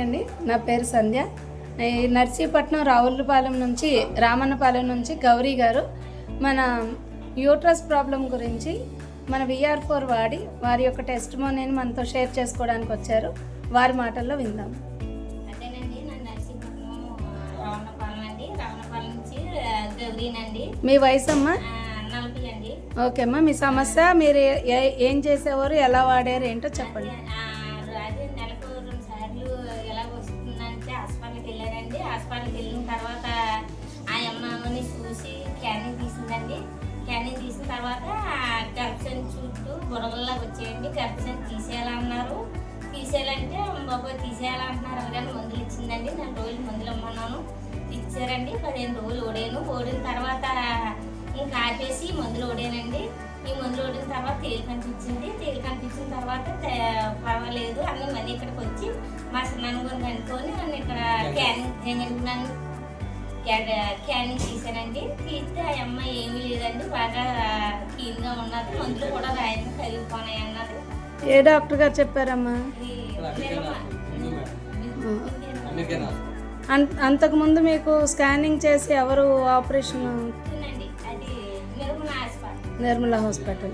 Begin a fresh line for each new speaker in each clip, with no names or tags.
అండి, నా పేరు సంధ్య. నర్సీపట్నం రావులపాలెం నుంచి రామన్నపాలెం నుంచి గౌరీ గారు మన యూట్రస్ ప్రాబ్లం గురించి మన VR4 వాడి వారి యొక్క టెస్టిమోనీని మనతో షేర్ చేసుకోవడానికి వచ్చారు. వారి మాటల్లో విందాం.
అదేనండి, నేను నర్సీపట్నం రావణపాలెం అండి. రావణపాలెం నుంచి గౌరీనండి.
మీ వయసు అమ్మా?
40 అండి.
ఓకే అమ్మా, మీ సమస్య మీరు ఏం చేసేవారు, ఎలా వాడారు ఏంటో చెప్పండి.
అదే నెలకు 2 సార్లు ఎలా వస్తుందంటే హాస్పిటల్కి వెళ్ళారండి. హాస్పిటల్కి వెళ్ళిన తర్వాత ఆ అమ్మని చూసి క్యానింగ్ తీసిందండి. క్యానింగ్ తీసిన తర్వాత గర్భసంచి చుట్టూ బుడగల్లాగా వచ్చేయండి. గర్భసంచి తీసేయాలన్నారు. తీసేయాలంటే బాబు తీసేయాలంటున్నారు కానీ మందులు ఇచ్చిందండి. 4 రోజులు మందులు ఇమ్మన్నాను, ఇచ్చారండి. 15 రోజులు ఓడిన తర్వాత ఇంకా ఆపేసి మందులు ఓడానండి. ఈ మందులు ఓడిన తర్వాత తేలి కనిపించింది. తేలి కనిపించిన తర్వాత పర్వాలేదు అన్నీ మళ్ళీ ఇక్కడికి వచ్చి మా చిన్నాన్నగారిని కనుక్కొని నన్ను ఇక్కడ క్యానింగ్ తీసానండి. తీస్తే ఆ అమ్మాయి ఏమీ లేదండి, బాగా క్లీన్గా ఉన్నది. మందులు కూడా రాయని కరిగిపోనాయి అన్నది.
ఏ డాక్టర్ గారు చెప్పారమ్మా? అంతకుముందు మీకు స్కానింగ్ చేసి ఎవరు ఆపరేషన్? నిర్మలా హాస్పిటల్.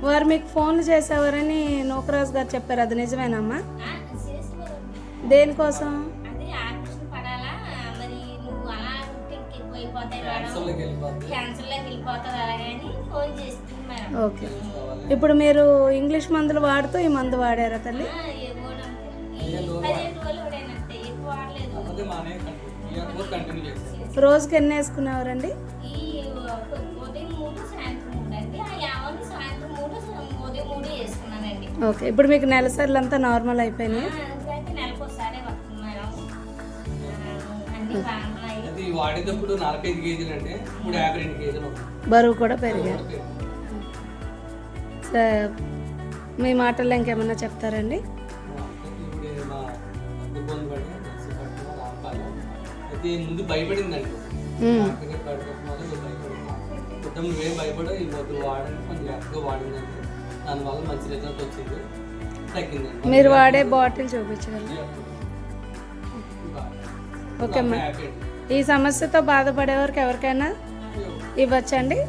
వారు మీకు ఫోన్లు చేసేవారని నూకరాజు గారు చెప్పారు, అది నిజమేనమ్మా? దేనికోసం? ఓకే, ఇప్పుడు మీరు ఇంగ్లీష్ మందులు వాడుతూ ఈ మందు వాడారా తల్లి? రోజుకి ఎన్ని వేసుకునేవారండి? ఓకే, ఇప్పుడు మీకు నెలసరిలు అంతా నార్మల్ అయిపోయినాయి? బరువు కూడా పెరిగారు. మీ మాటల్లో ఇంకేమన్నా చెప్తారండి?
ముందు భయపడిందండి, భయపడ ఈ మందు వాడండి, కొంచెం ఎక్కువ వాడిందండి. దానివల్ల మంచి రిజల్ట్ వచ్చింది, తగ్గిందండి.
మీరు వాడే బాటిల్ చూపించగలరు? ఓకే అమ్మా, ఈ సమస్యతో బాధపడేవారికి ఎవరికైనా ఇవ్వచ్చండి.